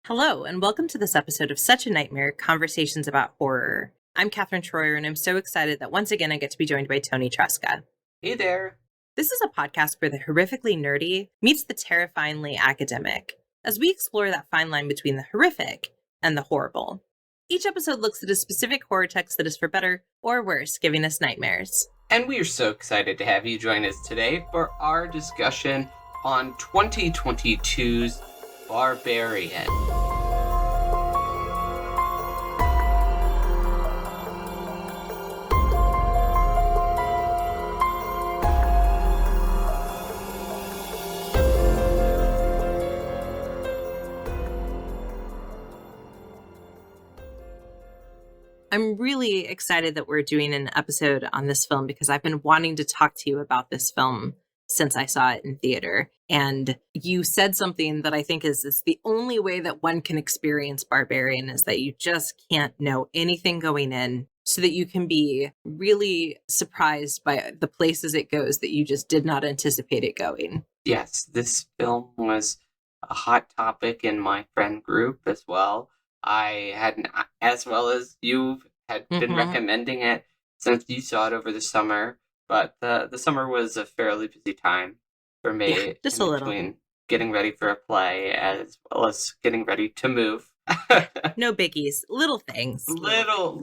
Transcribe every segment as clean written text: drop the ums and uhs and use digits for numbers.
Hello, and welcome to this episode of Such a Nightmare, Conversations About Horror. I'm Katherine Troyer, and I'm so excited that once again I get to be joined by Toni Tresca. Hey there. This is a podcast where the horrifically nerdy meets the terrifyingly academic, as we explore that fine line between the horrific and the horrible. Each episode looks at a specific horror text that is for better or worse, giving us nightmares. And we are so excited to have you join us today for our discussion on 2022's Barbarian. I'm really excited that we're doing an episode on this film because I've been wanting to talk to you about this film since I saw it in theater. And you said something that I think is the only way that one can experience Barbarian is that you just can't know anything going in so that you can be really surprised by the places it goes that you just did not anticipate it going. Yes, this film was a hot topic in my friend group as well. I hadn't, as well as you had been recommending it since you saw it over the summer. But the summer was a fairly busy time for me, just a little. Between getting ready for a play as well as getting ready to move. No biggies, little things. Little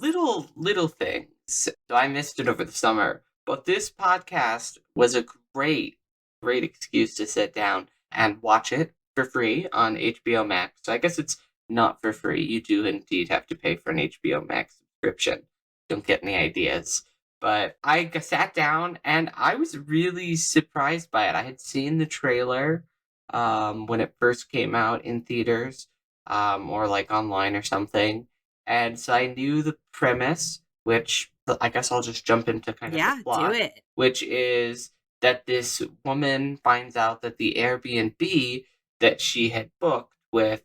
things. So I missed it over the summer. But this podcast was a great excuse to sit down and watch it for free on HBO Max. So I guess it's not for free. You do indeed have to pay for an HBO Max subscription. Don't get any ideas. But I sat down and I was really surprised by it. I had seen the trailer when it first came out in theaters or like online or something. And so I knew the premise, which I guess I'll just jump into kind of the plot. Do it. Which is that this woman finds out that the Airbnb that she had booked with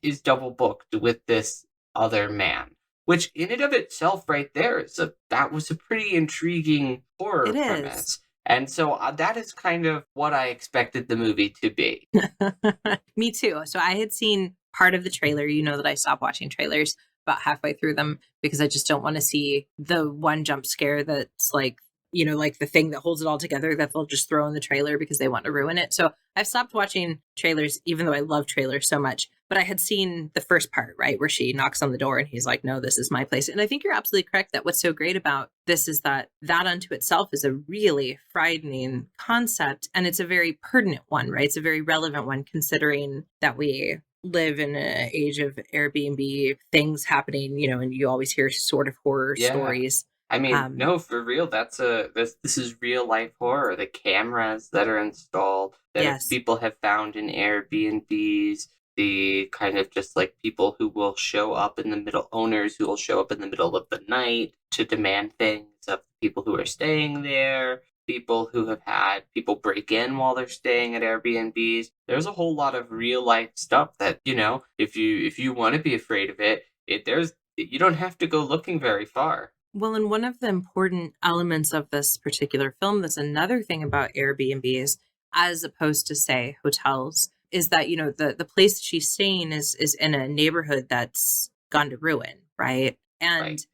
is double booked with this other man, which in and of itself right there that was a pretty intriguing horror premise. And so that is kind of what I expected the movie to be. Me too. So I had seen part of the trailer. You know that I stopped watching trailers about halfway through them because I just don't want to see the one jump scare that's like, you know, like the thing that holds it all together that they'll just throw in the trailer because they want to ruin it. So I've stopped watching trailers, even though I love trailers so much. But I had seen the first part, right, where she knocks on the door and he's like, no, this is my place. And I think you're absolutely correct that what's so great about this is that unto itself is a really frightening concept. And it's a very pertinent one, right? It's a very relevant one considering that we live in an age of Airbnb things happening, you know, and you always hear sort of horror stories. I mean, no, for real, this is real life horror. The cameras that are installed that people have found in Airbnbs, the kind of just like people who will show up in the middle, owners who will show up in the middle of the night to demand things of people who are staying there, people who have had people break in while they're staying at Airbnbs. There's a whole lot of real life stuff that, you know, if you want to be afraid of it, you don't have to go looking very far. Well, and one of the important elements of this particular film, that's another thing about Airbnbs, as opposed to, say, hotels, is that, you know, the place she's staying is in a neighborhood that's gone to ruin, right? And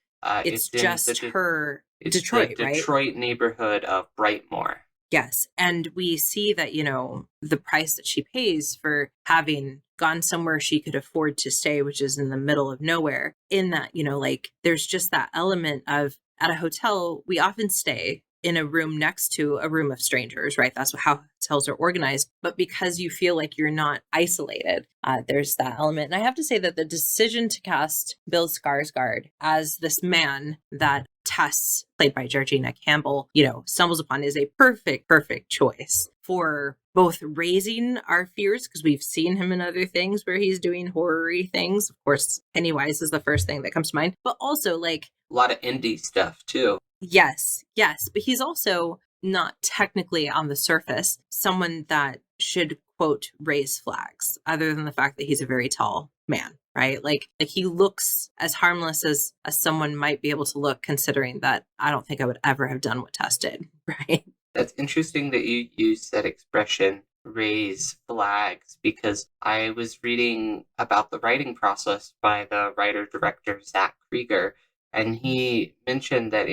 it's just Detroit, the Detroit neighborhood of Brightmoor. Yes. And we see that, you know, the price that she pays for having gone somewhere she could afford to stay, which is in the middle of nowhere, in that, you know, like there's just that element of at a hotel, we often stay in a room next to a room of strangers, right? That's how hotels are organized. But because you feel like you're not isolated, there's that element. And I have to say that the decision to cast Bill Skarsgård as this man that Tess, played by Georgina Campbell, you know, stumbles upon is a perfect choice for both raising our fears, because we've seen him in other things where he's doing horror-y things. Of course, Pennywise is the first thing that comes to mind, but also like a lot of indie stuff too. Yes. But he's also not technically on the surface someone that should, quote, raise flags, other than the fact that he's a very tall man, right? Like he looks as harmless as someone might be able to look, considering that I don't think I would ever have done what Tess did, right? That's interesting that you use that expression, raise flags, because I was reading about the writing process by the writer-director Zach Cregger, and he mentioned that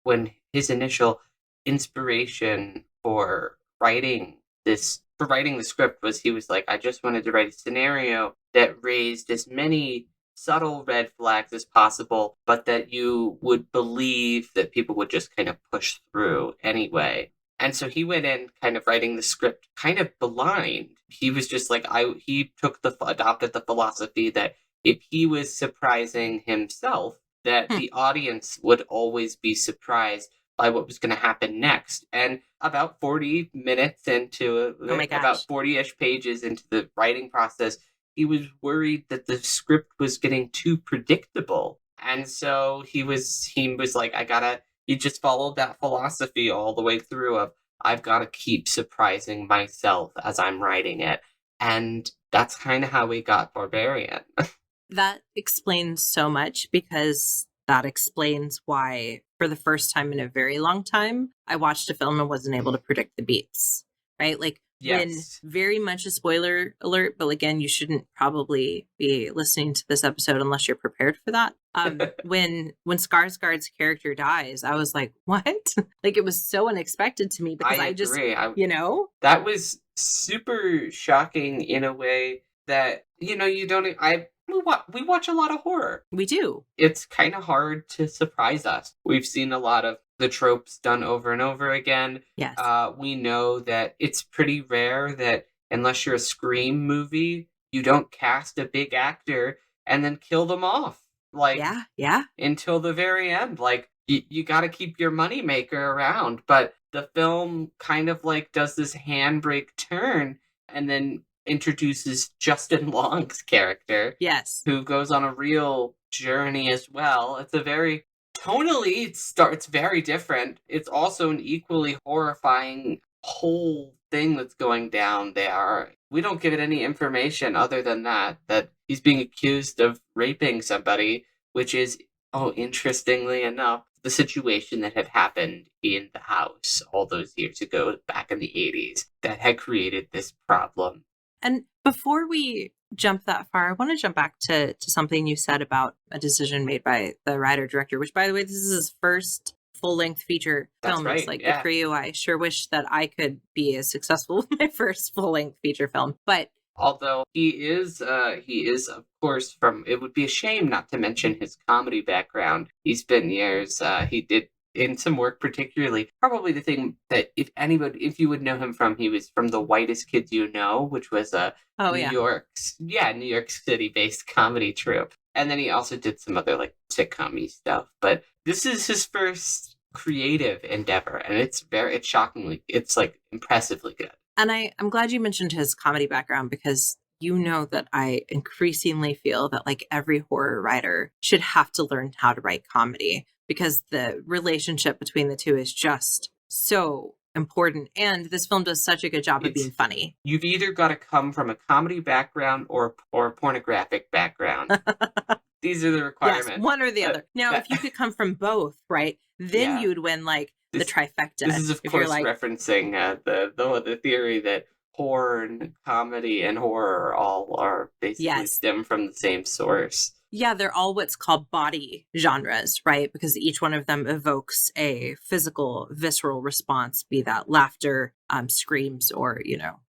when his initial inspiration for writing the script was, he was like, I just wanted to write a scenario that raised as many subtle red flags as possible, but that you would believe that people would just kind of push through anyway. And so he went in kind of writing the script kind of blind. He was just like, he adopted the philosophy that if he was surprising himself, that the audience would always be surprised by what was going to happen next. And about 40 minutes into Oh my gosh. about 40-ish pages into the writing process, he was worried that the script was getting too predictable. And so he was like, he just followed that philosophy all the way through of, I've got to keep surprising myself as I'm writing it. And that's kind of how we got Barbarian. That explains so much, because that explains why, for the first time in a very long time, I watched a film and wasn't able to predict the beats, right? Like, when, very much a spoiler alert, but again, you shouldn't probably be listening to this episode unless you're prepared for that. When Skarsgård's character dies, I was like, what? Like, it was so unexpected to me, because I just, that was super shocking in a way that, we watch a lot of horror. We do. It's kind of hard to surprise us. We've seen a lot of the tropes done over and over again. Yes. We know that it's pretty rare that, unless you're a Scream movie, you don't cast a big actor and then kill them off. Like, yeah. Until the very end. Like, you got to keep your moneymaker around. But the film kind of like does this handbrake turn and then introduces Justin Long's character. Yes. Who goes on a real journey as well. It's a very, tonally, it's very different. It's also an equally horrifying whole thing that's going down there. We don't give it any information other than that he's being accused of raping somebody, which is, interestingly enough, the situation that had happened in the house all those years ago, back in the 80s, that had created this problem. And before we jump that far, I want to jump back to something you said about a decision made by the writer-director, which, by the way, this is his first full-length feature film. Right, it's like, good for you. I sure wish that I could be as successful with my first full-length feature film. But although he is, of course, it would be a shame not to mention his comedy background. He spent years, he did in some work, particularly, probably the thing that if you would know him from, he was from The Whitest Kids You Know, which was a New York City-based comedy troupe. And then he also did some other like sitcom-y stuff. But this is his first creative endeavor, and it's shockingly, it's like impressively good. And I'm glad you mentioned his comedy background, because that I increasingly feel that like every horror writer should have to learn how to write comedy, because the relationship between the two is just so important. And this film does such a good job of being funny. You've either got to come from a comedy background or a pornographic background. These are the requirements. Yes, one or the other. Now, if you could come from both, right, then you'd win like the trifecta. This is, of course, referencing the theory that porn, comedy, and horror all are basically stem from the same source. Yeah, they're all what's called body genres, right? Because each one of them evokes a physical, visceral response, be that laughter, screams, or,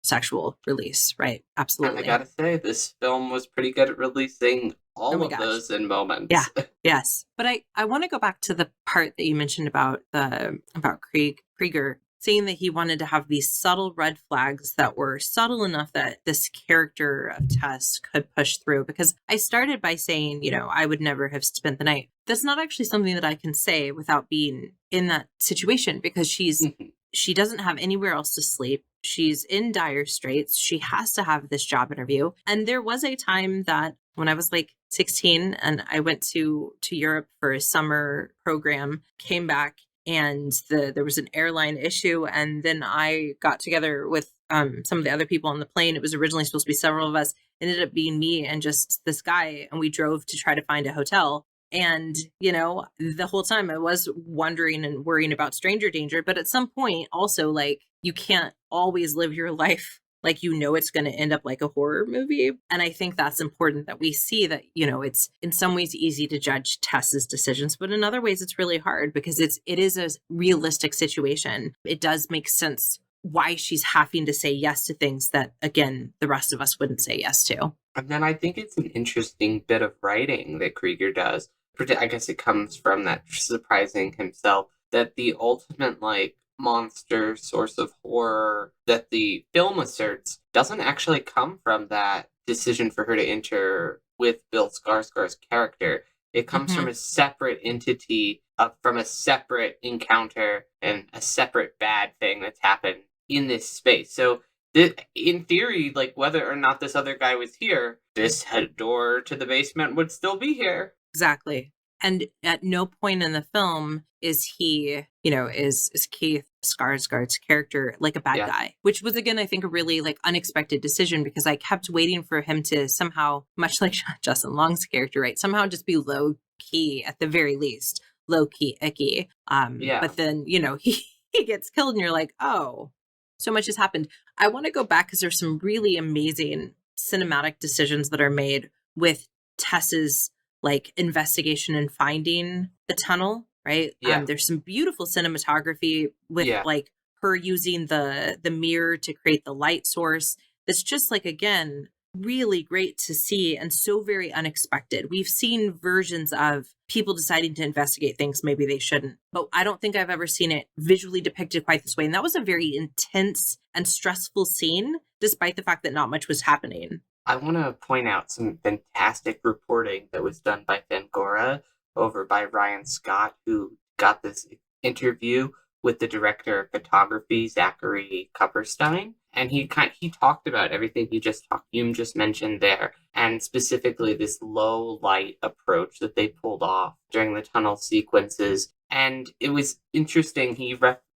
sexual release, right? Absolutely. And I gotta say, this film was pretty good at releasing all of those in moments. Yeah, yes. But I want to go back to the part that you mentioned about Cregger, saying that he wanted to have these subtle red flags that were subtle enough that this character of Tess could push through. Because I started by saying, I would never have spent the night. That's not actually something that I can say without being in that situation, because she doesn't have anywhere else to sleep. She's in dire straits. She has to have this job interview. And there was a time that when I was like 16 and I went to Europe for a summer program, came back, and there was an airline issue. And then I got together with some of the other people on the plane. It was originally supposed to be several of us. It ended up being me and just this guy. And we drove to try to find a hotel. And, you know, the whole time I was wondering and worrying about stranger danger. But at some point, also, like, you can't always live your life like you know it's going to end up like a horror movie. And I think that's important that we see that, you know, it's in some ways easy to judge Tess's decisions, but in other ways it's really hard because it is a realistic situation. It does make sense why she's having to say yes to things that, again, the rest of us wouldn't say yes to. And then I think it's an interesting bit of writing that Cregger does. I guess it comes from that surprising himself, that the ultimate, like, monster source of horror that the film asserts doesn't actually come from that decision for her to enter with Bill Skarsgård's character. It comes from a separate entity, from a separate encounter and a separate bad thing that's happened in this space. So in theory, like, whether or not this other guy was here, this door to the basement would still be here. Exactly. And at no point in the film is he, you know, is Keith Skarsgård's character like a bad guy, which was, again, I think a really like unexpected decision because I kept waiting for him to somehow, much like Justin Long's character, right, somehow just be low key at the very least, low key icky. But then, you know, he gets killed and you're like, oh, so much has happened. I want to go back because there's some really amazing cinematic decisions that are made with Tess's like investigation and finding the tunnel, right? There's some beautiful cinematography with like her using the mirror to create the light source. That's just like, again, really great to see and so very unexpected. We've seen versions of people deciding to investigate things maybe they shouldn't, but I don't think I've ever seen it visually depicted quite this way. And that was a very intense and stressful scene, despite the fact that not much was happening. I want to point out some fantastic reporting that was done by Fangoria over by Ryan Scott, who got this interview with the director of photography, Zachary Kupperstein. And he talked about everything you just mentioned there, and specifically this low light approach that they pulled off during the tunnel sequences. And it was interesting.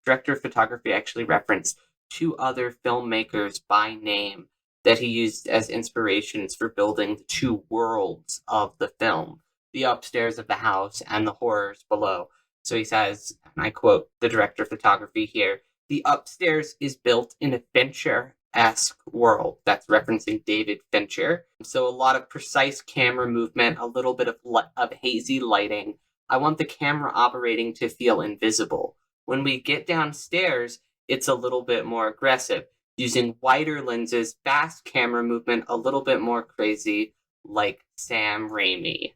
Director of photography actually referenced 2 other filmmakers by name that he used as inspirations for building the 2 worlds of the film, the upstairs of the house and the horrors below. So he says, and I quote the director of photography here, "The upstairs is built in a Fincher-esque world." That's referencing David Fincher. So a lot of precise camera movement, a little bit of hazy lighting. I want the camera operating to feel invisible. When we get downstairs, it's a little bit more aggressive, using wider lenses, fast camera movement, a little bit more crazy, like Sam Raimi.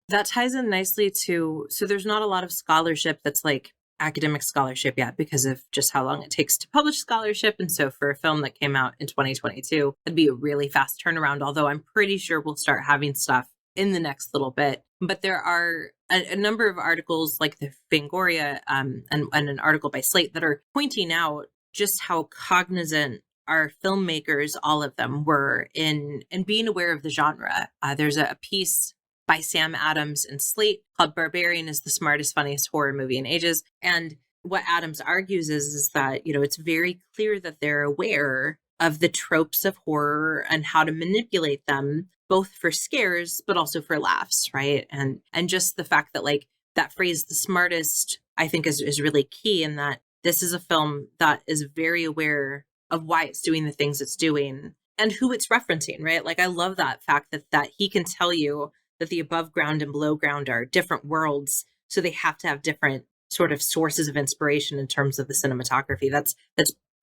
That ties in nicely to, so there's not a lot of scholarship that's like academic scholarship yet because of just how long it takes to publish scholarship. And so for a film that came out in 2022, it'd be a really fast turnaround, although I'm pretty sure we'll start having stuff in the next little bit. But there are a number of articles like the Fangoria and an article by Slate that are pointing out just how cognizant our filmmakers, all of them, were in being aware of the genre. There's a piece by Sam Adams in Slate called "Barbarian is the smartest, funniest horror movie in ages." And what Adams argues is that, you know, it's very clear that they're aware of the tropes of horror and how to manipulate them, both for scares, but also for laughs, right? And just the fact that, like, that phrase, the smartest, I think is really key in that this is a film that is very aware of why it's doing the things it's doing and who it's referencing, right? Like, I love that fact that he can tell you that the above ground and below ground are different worlds. So they have to have different sort of sources of inspiration in terms of the cinematography. That's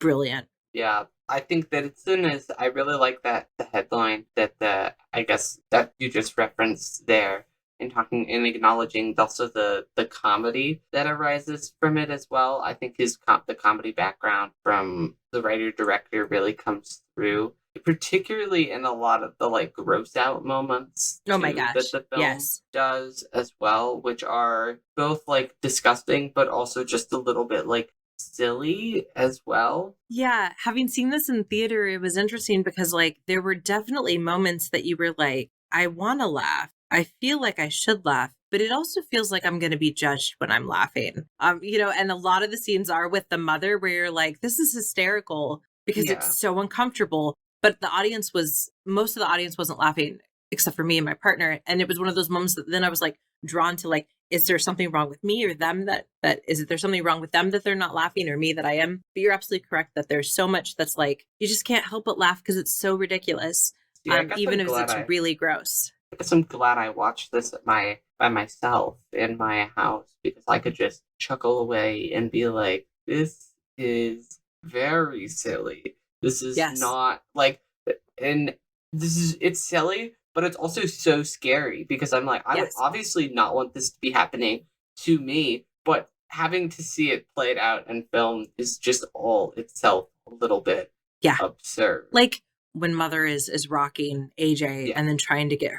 brilliant. Yeah, I think that as soon as I really like that the headline that I guess that you just referenced there, and talking and acknowledging also the comedy that arises from it as well. I think the comedy background from the writer director really comes through, particularly in a lot of the like gross out moments. Oh my gosh, that the film does as well, which are both like disgusting, but also just a little bit like silly as well. Yeah, having seen this in theater, it was interesting because like there were definitely moments that you were like, I want to laugh. I feel like I should laugh, but it also feels like I'm going to be judged when I'm laughing. You know, and a lot of the scenes are with the mother where you're like, this is hysterical because it's so uncomfortable. But most of the audience wasn't laughing. except for me and my partner. And it was one of those moments that then I was like drawn to like, is there something wrong with me or them that is there something wrong with them that they're not laughing, or me that I am? But you're absolutely correct that there's so much that's like, you just can't help but laugh because it's so ridiculous. Yeah, Even if it's really gross. I guess I'm glad I watched this by myself in my house, because I could just chuckle away and be like, this is very silly. This is not like, and it's silly, but it's also so scary, because I'm like, I would obviously not want this to be happening to me, but having to see it played out and filmed is just all itself a little bit absurd. Like when Mother is rocking AJ and then trying to get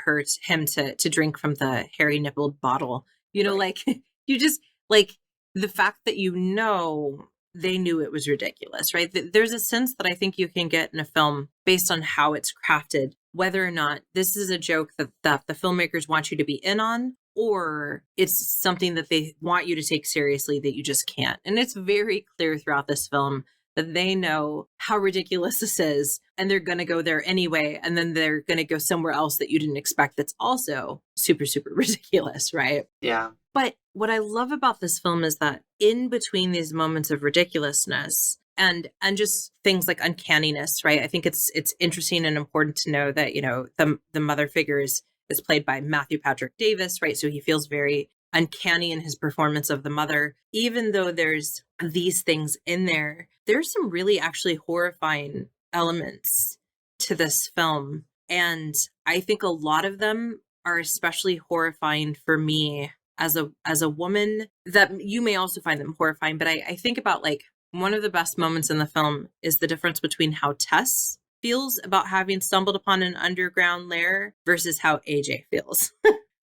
him to drink from the hairy nippled bottle, you know, like you just like the fact that, you know, they knew it was ridiculous, right? There's a sense that I think you can get in a film based on how it's crafted, whether or not this is a joke that the filmmakers want you to be in on, or it's something that they want you to take seriously that you just can't. And it's very clear throughout this film that they know how ridiculous this is, and they're going to go there anyway. And then they're going to go somewhere else that you didn't expect that's also super, super ridiculous, right? Yeah. But what I love about this film is that in between these moments of ridiculousness and just things like uncanniness, right? I think it's interesting and important to know that, you know, the mother figure is played by Matthew Patrick Davis, right? So he feels very uncanny in his performance of the mother. Even though there's these things in there, there's some really actually horrifying elements to this film. And I think a lot of them are especially horrifying for me as a woman, that you may also find them horrifying. But I think about, like, one of the best moments in the film is the difference between how Tess feels about having stumbled upon an underground lair versus how AJ feels.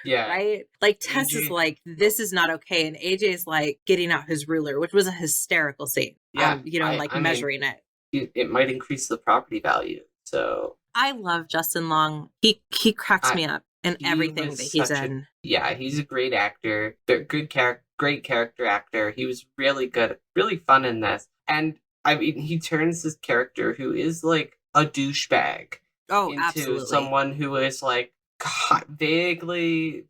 Yeah. Right? Like Tess is like, this is not okay. And AJ's like getting out his ruler, which was a hysterical scene. Yeah. You know, I measuring mean, it might increase the property value. So I love Justin Long. He cracks me up in everything that he's in. He's a great actor. Great character actor. He was really good, really fun in this. And I mean, he turns this character who is like a douchebag into someone who is like vaguely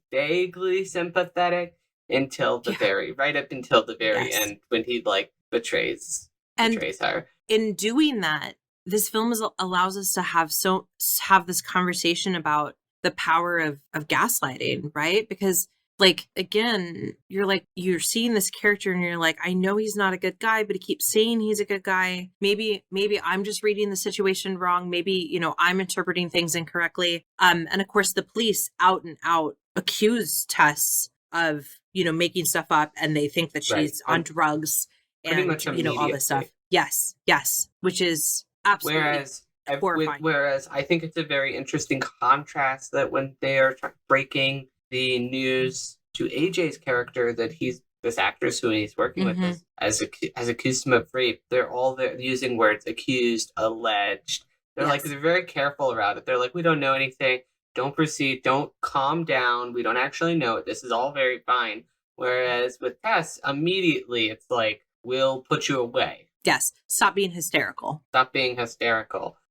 sympathetic until the right up until the very end, when he like betrays her. In doing that, this film allows us to have this conversation about the power of gaslighting, right? Because, like, again, you're seeing this character and you're like, I know he's not a good guy, but he keeps saying he's a good guy. Maybe I'm just reading the situation wrong. Maybe, you know, I'm interpreting things incorrectly. And of course, the police out and out accuse Tess of, you know, making stuff up, and they think that she's on drugs and, you know, all this stuff. Yes. Which is absolutely horrifying. Whereas I think it's a very interesting contrast that when they are breaking the news to AJ's character that this actress who he's working with has accused him of rape, they're all there using words accused, alleged. They're like, they're very careful around it. They're like, we don't know anything. Don't proceed. Don't calm down. We don't actually know it. This is all very fine. Whereas with Tess, immediately it's like, we'll put you away. Yes. Stop being hysterical.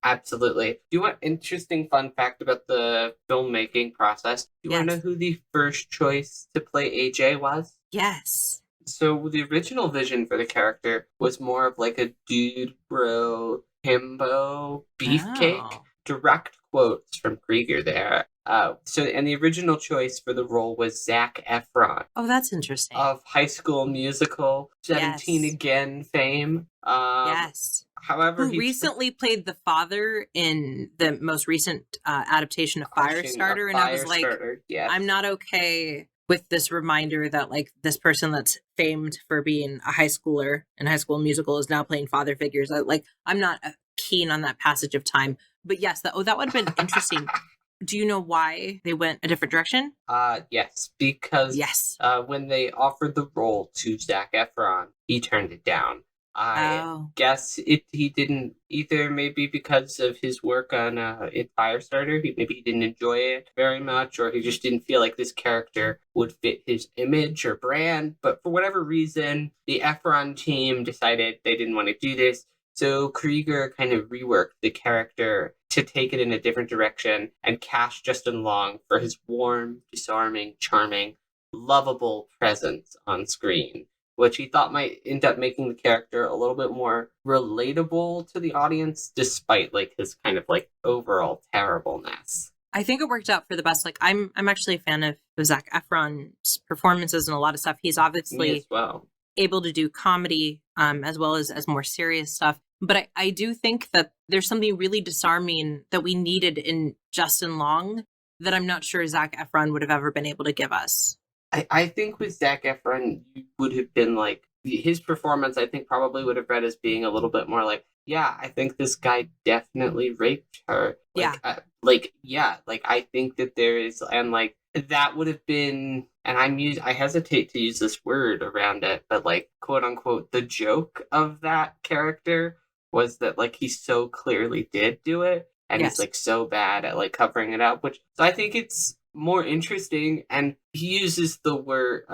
Absolutely. Do you want interesting fun fact about the filmmaking process? Do you want to know who the first choice to play AJ was? Yes. So the original vision for the character was more of like a dude bro himbo beefcake. Oh. Direct quotes from Cregger there. And the original choice for the role was Zach Efron. Oh, that's interesting. Of High School Musical, 17 Again fame. However, who recently played the father in the most recent adaptation of Firestarter, and I was like, I'm not okay with this reminder that, like, this person that's famed for being a high schooler in High School Musical is now playing father figures. I'm not keen on that passage of time. But yes, that would have been interesting. Do you know why they went a different direction? Yes, because when they offered the role to Zach Efron, he turned it down. I guess he didn't either, maybe because of his work on Firestarter. Maybe he didn't enjoy it very much, or he just didn't feel like this character would fit his image or brand. But for whatever reason, the Efron team decided they didn't want to do this. So Cregger kind of reworked the character to take it in a different direction and cast Justin Long for his warm, disarming, charming, lovable presence on screen, which he thought might end up making the character a little bit more relatable to the audience, despite like his kind of like overall terribleness. I think it worked out for the best. Like I'm actually a fan of Zach Efron's performances and a lot of stuff. He's obviously Me as well. able to do comedy as well as more serious stuff. But I do think that there's something really disarming that we needed in Justin Long that I'm not sure Zach Efron would have ever been able to give us. I think with Zach Efron, you would have been like, his performance, I think, probably would have read as being a little bit more like, yeah, I think this guy definitely raped her. Like, I think that there is, and like, that would have been, and I hesitate to use this word around it, but like, quote unquote, the joke of that character was that like he so clearly did do it, and he's like so bad at like covering it up, which, so I think it's more interesting, and he uses the word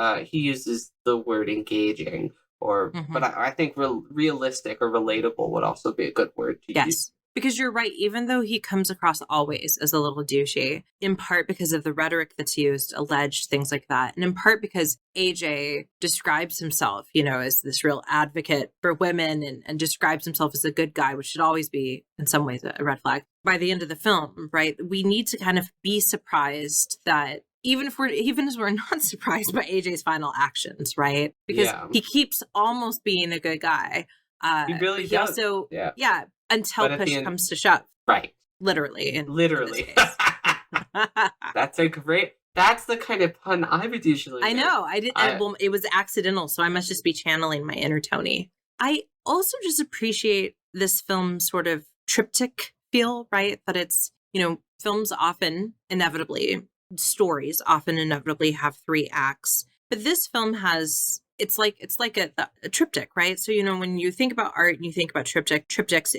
engaging, or but I think realistic or relatable would also be a good word to use. Because you're right, even though he comes across always as a little douchey, in part because of the rhetoric that's used, alleged, things like that, and in part because AJ describes himself, as this real advocate for women and describes himself as a good guy, which should always be, in some ways, a red flag. By the end of the film, right, we need to kind of be surprised that even as we're not surprised by AJ's final actions, right? Because he keeps almost being a good guy. He really does. He also, until push comes to shove. Right. Literally. In That's the kind of pun I would usually I know. I did. Well, it was accidental, so I must just be channeling my inner Toni. I also just appreciate this film's sort of triptych feel, right? That it's, films often inevitably, stories often inevitably have 3 acts. But this film has, it's like a triptych, right? So, when you think about art and you think about triptychs,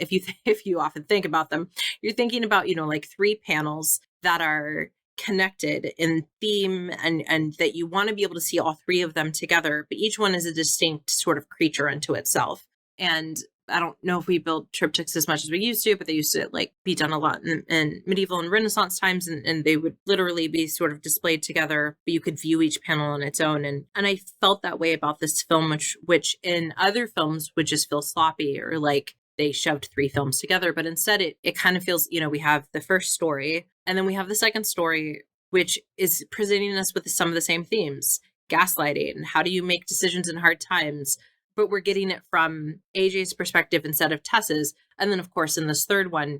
if you often think about them, you're thinking about, like 3 panels that are connected in theme and that you want to be able to see all 3 of them together, but each one is a distinct sort of creature unto itself. And I don't know if we build triptychs as much as we used to, but they used to like be done a lot in medieval and Renaissance times, and they would literally be sort of displayed together, but you could view each panel on its own. And I felt that way about this film, which in other films would just feel sloppy or like they shoved 3 films together. But instead it kind of feels, we have the first story and then we have the second story, which is presenting us with some of the same themes: gaslighting, how do you make decisions in hard times? But we're getting it from AJ's perspective instead of Tess's. And then, of course, in this third one,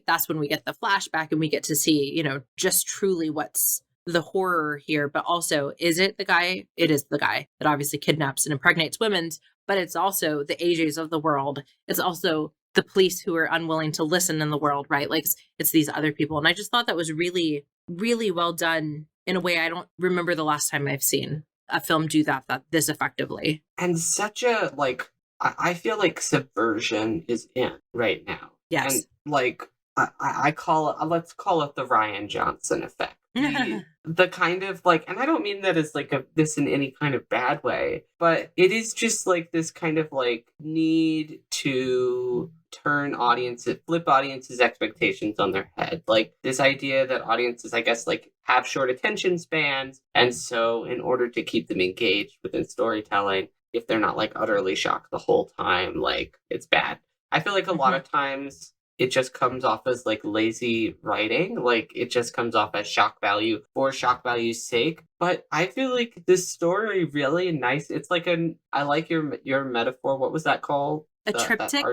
that's when we get the flashback and we get to see, just truly what's the horror here. But also, is it the guy? It is the guy that obviously kidnaps and impregnates women, but it's also the AJs of the world. It's also the police who are unwilling to listen in the world, right? Like it's these other people. And I just thought that was really, really well done in a way I don't remember the last time I've seen a film do that this effectively. And such a, like, I feel like subversion is in right now. Yes. And like, I call it, let's call it the Ryan Johnson effect. The kind of like, and I don't mean that as like this in any kind of bad way, but it is just like this kind of like need to flip audiences' expectations on their head. Like this idea that audiences, I guess, like have short attention spans. And so in order to keep them engaged within storytelling, if they're not like utterly shocked the whole time, like it's bad. I feel like a lot of times it just comes off as like lazy writing. Like it just comes off as shock value for shock value's sake. But I feel like this story really nice. It's like I like your metaphor. What was that called? A triptych?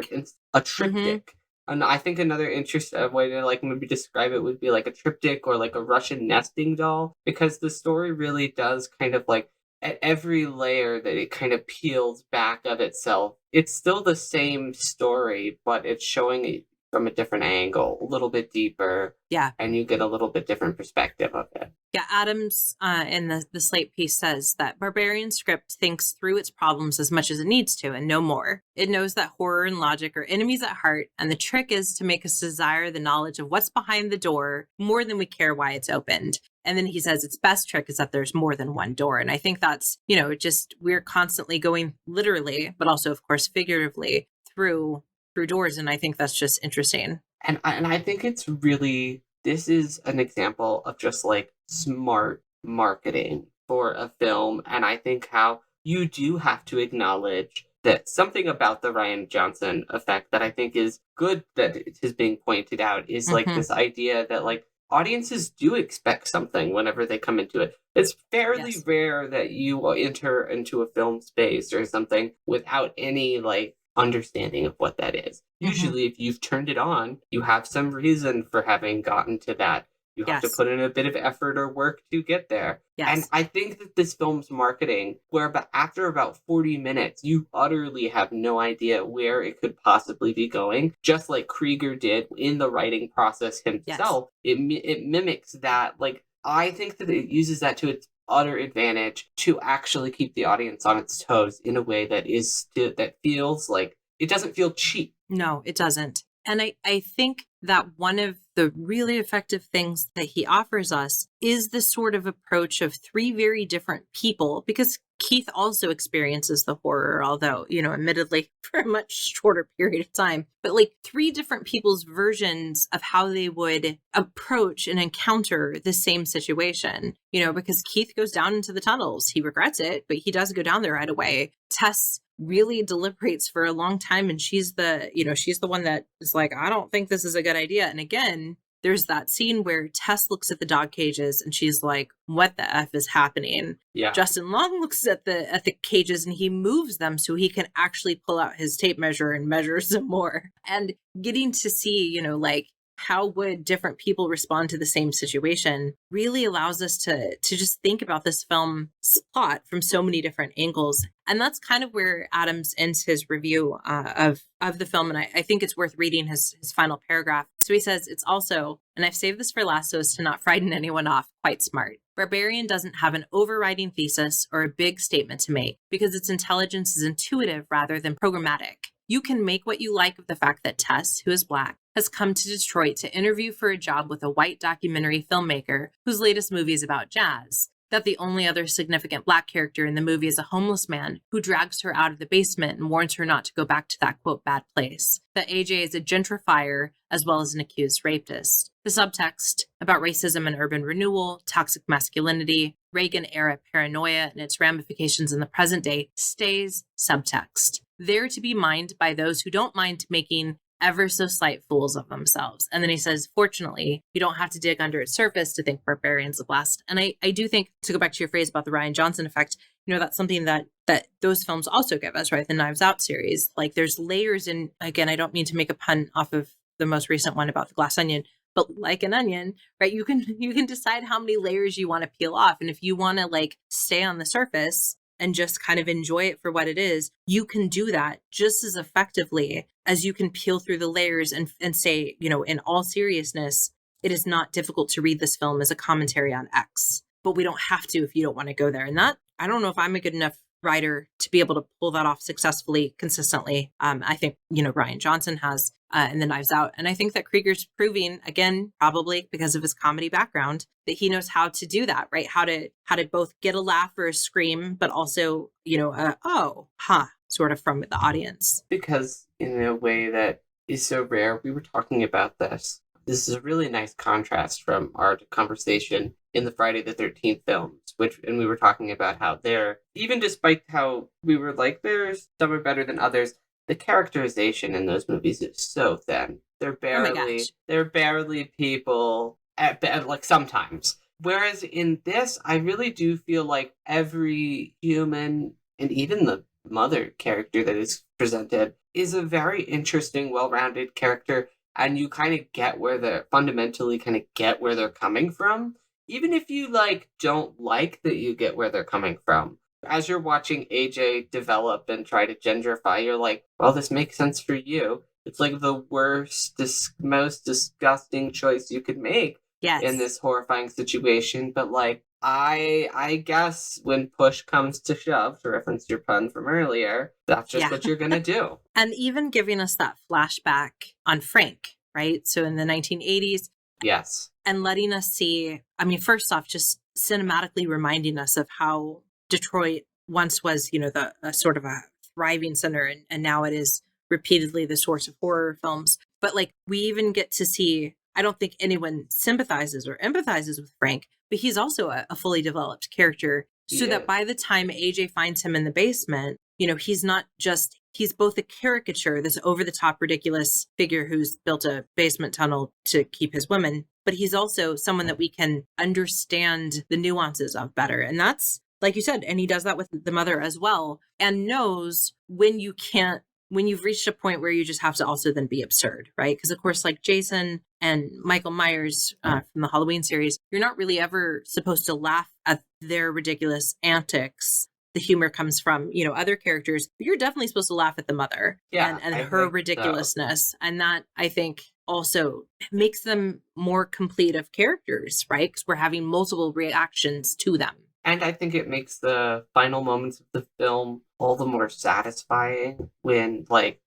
A triptych. And I think another interesting way to like maybe describe it would be like a triptych or like a Russian nesting doll, because the story really does kind of like at every layer that it kind of peels back of itself, it's still the same story, but it's showing it from a different angle, a little bit deeper. Yeah. And you get a little bit different perspective of it. Yeah, Adams in the Slate piece says that Barbarian script thinks through its problems as much as it needs to and no more. It knows that horror and logic are enemies at heart, and the trick is to make us desire the knowledge of what's behind the door more than we care why it's opened. And then he says its best trick is that there's more than one door. And I think that's, just we're constantly going literally, but also, of course, figuratively through doors. And I think that's just interesting. And I think it's really, this is an example of just like smart marketing for a film. And I think how you do have to acknowledge that something about the Ryan Johnson effect that I think is good that it is being pointed out is like Mm-hmm. this idea that like audiences do expect something whenever they come into it. It's fairly Yes. rare that you enter into a film space or something without any like understanding of what that is. Mm-hmm. Usually, if you've turned it on, you have some reason for having gotten to that. You have to Yes. put in a bit of effort or work to get there. And Yes. I think that this film's marketing, where after about 40 minutes, you utterly have no idea where it could possibly be going, just like Cregger did in the writing process Yes. himself. It mimics that. Like, I think that it uses that to its utter advantage to actually keep the audience on its toes in a way that that feels like it doesn't feel cheap. No, it doesn't. And I think that one of the really effective things that he offers us is the sort of approach of three very different people, because Keith also experiences the horror, although, admittedly for a much shorter period of time, but like three different people's versions of how they would approach and encounter the same situation, because Keith goes down into the tunnels. He regrets it, but he does go down there right away. Tess really deliberates for a long time, and she's the one that is like, I don't think this is a good idea. And again, there's that scene where Tess looks at the dog cages and she's like, what the F is happening? Yeah. Justin Long looks at the cages and he moves them so he can actually pull out his tape measure and measure some more. And getting to see, like, how would different people respond to the same situation really allows us to just think about this film's plot from so many different angles. And that's kind of where Adams ends his review of the film. And I think it's worth reading his final paragraph. So he says, it's also, and I've saved this for last so as to not frighten anyone off, quite smart. Barbarian doesn't have an overriding thesis or a big statement to make because its intelligence is intuitive rather than programmatic. You can make what you like of the fact that Tess, who is Black, has come to Detroit to interview for a job with a white documentary filmmaker whose latest movie is about jazz. That the only other significant Black character in the movie is a homeless man who drags her out of the basement and warns her not to go back to that, quote, bad place. That AJ is a gentrifier as well as an accused rapist. The subtext about racism and urban renewal, toxic masculinity, Reagan-era paranoia, and its ramifications in the present day stays subtext, there to be mined by those who don't mind making ever so slight fools of themselves. And then he says, fortunately, you don't have to dig under its surface to think Barbarian's a blast. And I do think, to go back to your phrase about the Ryan Johnson effect, that's something that those films also give us, right? The Knives Out series. Like, there's layers in, again, I don't mean to make a pun off of the most recent one about the glass onion, but like an onion, right? You can decide how many layers you want to peel off. And if you want to like stay on the surface and just kind of enjoy it for what it is, you can do that just as effectively as you can peel through the layers and say, in all seriousness, it is not difficult to read this film as a commentary on X, but we don't have to if you don't want to go there. And that, I don't know if I'm a good enough writer to be able to pull that off successfully, consistently. I think, Ryan Johnson has in the Knives Out. And I think that Cregger's proving, again, probably because of his comedy background, that he knows how to do that, right? How to both get a laugh or a scream, but also, sort of from the audience. Because in a way that is so rare, we were talking about this. This is a really nice contrast from our conversation in the Friday the 13th films, and we were talking about how even despite how we were like, some are better than others, the characterization in those movies is so thin. They're barely people like sometimes. Whereas in this, I really do feel like every human, and even the mother character that is presented, is a very interesting, well-rounded character, and you kind of get fundamentally get where they're coming from, even if you don't like that you get where they're coming from. As you're watching AJ develop and try to gentrify, you're like, well, this makes sense for you. It's like the worst, most disgusting choice you could make in this horrifying situation, but I guess when push comes to shove, to reference your pun from earlier, that's just what you're going to do. And even giving us that flashback on Frank, right? So in the 1980s. Yes. And letting us see, first off, just cinematically reminding us of how Detroit once was, the sort of a thriving center, and now it is repeatedly the source of horror films. But like, we even get to see, I don't think anyone sympathizes or empathizes with Frank, but he's also a fully developed character. So that by the time AJ finds him in the basement, he's not just, he's both a caricature, this over the top, ridiculous figure who's built a basement tunnel to keep his women, but he's also someone that we can understand the nuances of better. And that's, like you said, and he does that with the mother as well, and knows when you've reached a point where you just have to also then be absurd, right? Because of course, like Jason and Michael Myers from the Halloween series, you're not really ever supposed to laugh at their ridiculous antics. The humor comes from, other characters, but you're definitely supposed to laugh at the mother and her ridiculousness. So. And that, I think, also makes them more complete of characters, right? Because we're having multiple reactions to them. And I think it makes the final moments of the film all the more satisfying when, like,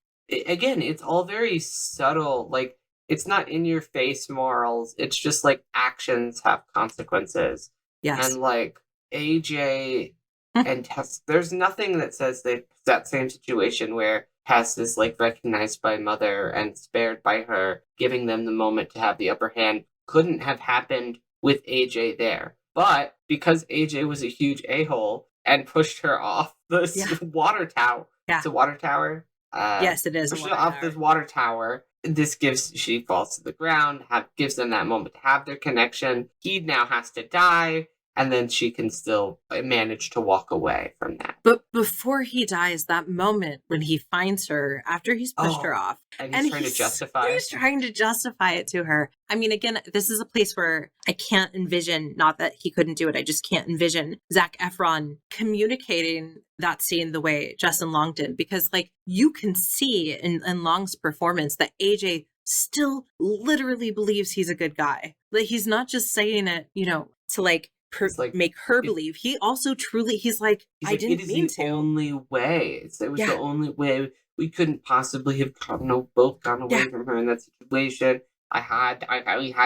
again, it's all very subtle. Like, it's not in your face morals. It's just like actions have consequences. Yes. And like AJ and Tess, there's nothing that says that same situation where Tess is like recognized by mother and spared by her, giving them the moment to have the upper hand, couldn't have happened with AJ there. But because AJ was a huge a-hole and pushed her off the water tower. Yeah. It's a water tower? Yes, it is. Pushed her off this water tower. She falls to the ground, gives them that moment to have their connection. He now has to die, and then she can still manage to walk away from that. But before he dies, that moment when he finds her after he's pushed her off, and he's trying to justify it. He's trying to justify it to her. I mean, again, this is a place where I can't envision, not that he couldn't do it, I just can't envision Zac Efron communicating that scene the way Justin Long did, because like you can see in Long's performance that AJ still literally believes he's a good guy. Like he's not just saying it, to like make her believe. He also truly, he's like, I didn't mean to. It is the only way. It was the only way. We couldn't possibly have both gone away from her in that situation. I had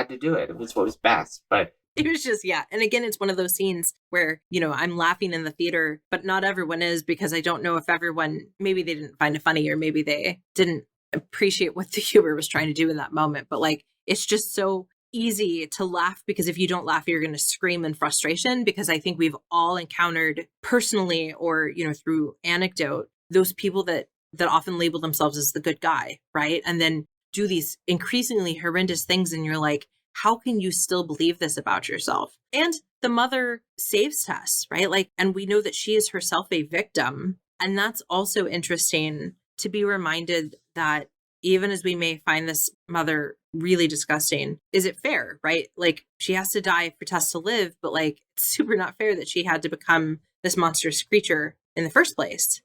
to do it. It was what was best. But it was just, And again, it's one of those scenes where, I'm laughing in the theater, but not everyone is, because I don't know if everyone, maybe they didn't find it funny, or maybe they didn't appreciate what the humor was trying to do in that moment. But like, it's just so easy to laugh, because if you don't laugh, you're going to scream in frustration, because I think we've all encountered personally or, through anecdote, those people that often label themselves as the good guy, right? And then do these increasingly horrendous things. And you're like, how can you still believe this about yourself? And the mother saves Tess, right? Like, and we know that she is herself a victim. And that's also interesting to be reminded that even as we may find this mother really disgusting, is it fair, right? Like, she has to die for Tess to live, but like, it's super not fair that she had to become this monstrous creature in the first place.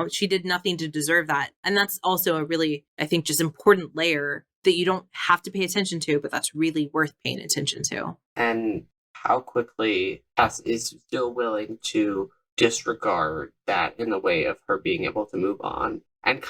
She did nothing to deserve that. And that's also a really, I think, just important layer that you don't have to pay attention to, but that's really worth paying attention to. And how quickly Tess is still willing to disregard that in the way of her being able to move on. And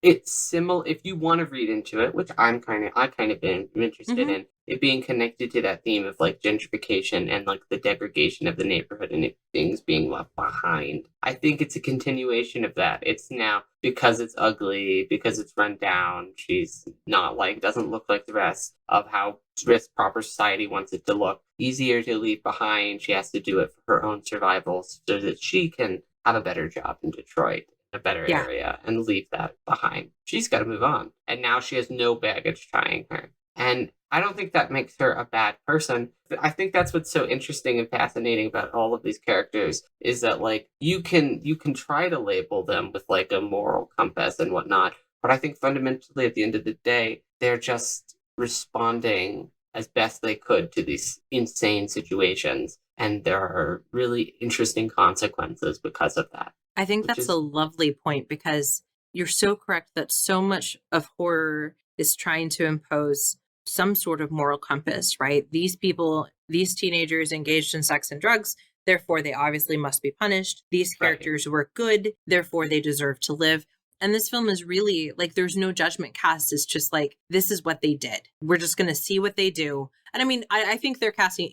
it's similar, if you want to read into it, which I kind of been interested in, it being connected to that theme of like gentrification and like the degradation of the neighborhood and things being left behind. I think it's a continuation of that. It's now, because it's ugly, because it's run down, she's not like, doesn't look like the rest of how proper society wants it to look. Easier to leave behind. She has to do it for her own survival so that she can have a better job in Detroit, a better area, and leave that behind. She's got to move on. And now she has no baggage tying her. And I don't think that makes her a bad person. I think that's what's so interesting and fascinating about all of these characters, is that like you can try to label them with like a moral compass and whatnot, but I think fundamentally at the end of the day, they're just responding as best they could to these insane situations, and there are really interesting consequences because of that. I think that's a lovely point, because you're so correct that so much of horror is trying to impose some sort of moral compass, right? These people, these teenagers engaged in sex and drugs, therefore they obviously must be punished. These characters were good, therefore they deserve to live. And this film is really like, there's no judgment cast. It's just like, this is what they did. We're just going to see what they do. And I mean, I think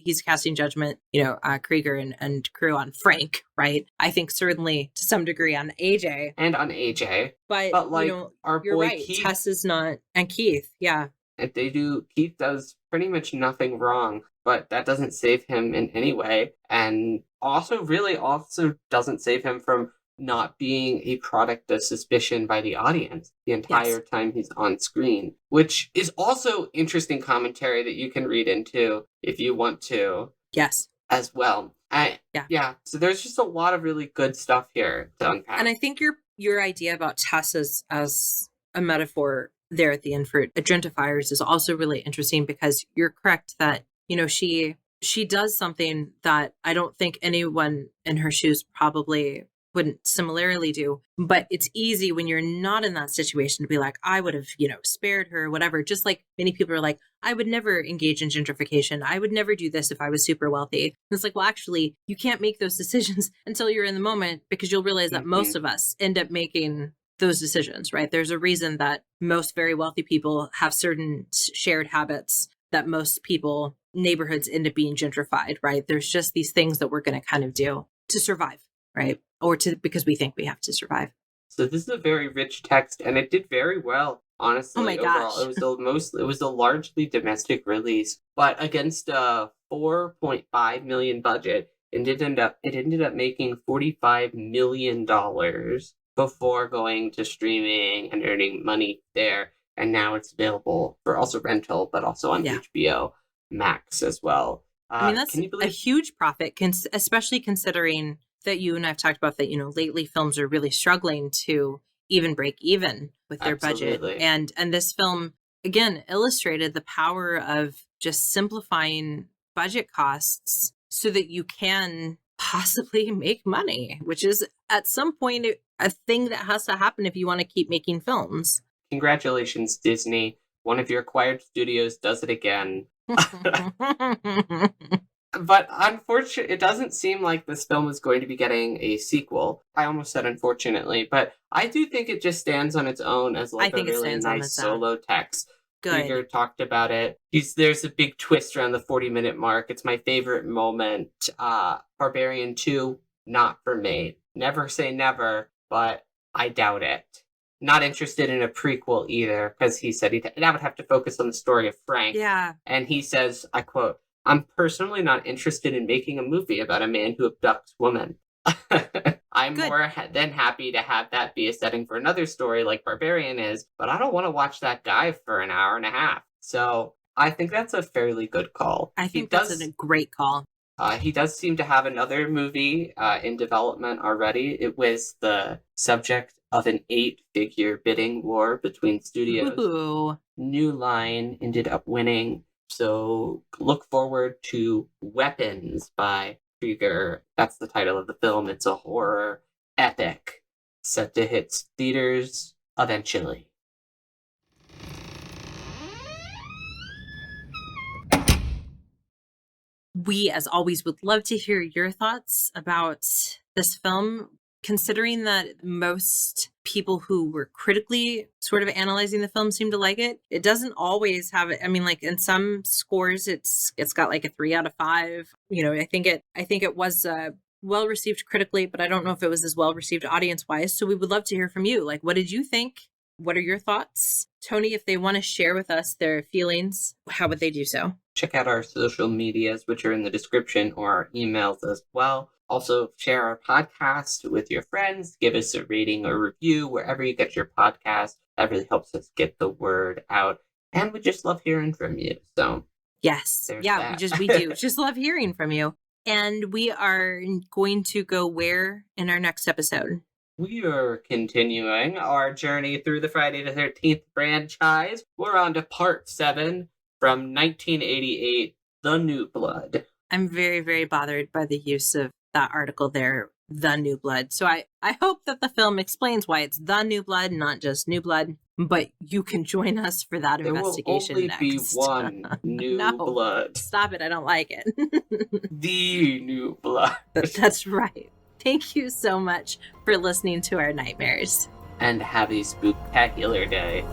he's casting judgment, Cregger and crew on Frank, right? I think certainly to some degree on AJ. And on AJ. But like, our you're boy right. Keith. Tess is not, and Keith, yeah. If they do, Keith does pretty much nothing wrong, but that doesn't save him in any way. And also doesn't save him from not being a product of suspicion by the audience the entire time he's on screen, which is also interesting commentary that you can read into if you want to. Yes. As well. Yeah. So there's just a lot of really good stuff here to unpack. And I think your idea about Tess as a metaphor there at the end for gentrifiers is also really interesting, because you're correct that, she does something that I don't think anyone in her shoes probably wouldn't similarly do. But it's easy when you're not in that situation to be like, I would have, spared her, whatever. Just like many people are like, I would never engage in gentrification. I would never do this if I was super wealthy. And it's like, well, actually, you can't make those decisions until you're in the moment, because you'll realize that most of us end up making those decisions, right? There's a reason that most very wealthy people have certain shared habits that most people, neighborhoods end up being gentrified, right? There's just these things that we're going to kind of do to survive, right? Or because we think we have to survive. So this is a very rich text, and it did very well, honestly. Oh my gosh. Overall. It was a largely domestic release, but against a $4.5 million budget, it ended up making $45 million before going to streaming and earning money there. And now it's available for also rental, but also on HBO Max as well. I mean, that's a huge profit, especially considering that you and I've talked about that, lately films are really struggling to even break even with their budget. And this film, again, illustrated the power of just simplifying budget costs so that you can possibly make money, which is at some point a thing that has to happen if you want to keep making films. Congratulations, Disney. One of your acquired studios does it again. But unfortunately, it doesn't seem like this film is going to be getting a sequel. I almost said unfortunately, but I do think it just stands on its own as like a really nice solo text. Good. Krieger talked about it. There's a big twist around the 40-minute mark. It's my favorite moment. Barbarian 2, not for me. Never say never, but I doubt it. Not interested in a prequel either, because he said that would have to focus on the story of Frank. Yeah. And he says, I quote, "I'm personally not interested in making a movie about a man who abducts women." I'm more than happy to have that be a setting for another story like Barbarian is, but I don't want to watch that guy for an hour and a half. So I think that's a fairly good call. I think that's a great call. He does seem to have another movie in development already. It was the subject of an 8-figure bidding war between studios. Ooh. New Line ended up winning. So look forward to Weapons by Krieger. That's the title of the film. It's a horror epic set to hit theaters eventually. We, as always, would love to hear your thoughts about this film, considering that most people who were critically sort of analyzing the film seem to like it. It doesn't always have it. I mean, like in some scores, it's got like a 3 out of 5. I think it was well received critically, but I don't know if it was as well received audience wise. So we would love to hear from you. Like, what did you think? What are your thoughts? Toni, if they want to share with us their feelings, how would they do so? Check out our social medias, which are in the description, or our emails as well. Also, share our podcast with your friends. Give us a rating or review wherever you get your podcast. That really helps us get the word out. And we just love hearing from you. So, yes. Yeah, we do. Just love hearing from you. And we are going to go where in our next episode? We are continuing our journey through the Friday the 13th franchise. We're on to part 7 from 1988, The New Blood. I'm very, very bothered by the use of that article there, The New Blood. So I hope that the film explains why it's The New Blood, not just New Blood. But you can join us for that investigation next. There will only be one New Blood. Stop it, I don't like it. The New Blood. That's right. Thank you so much for listening to our nightmares. and have a spooktacular day.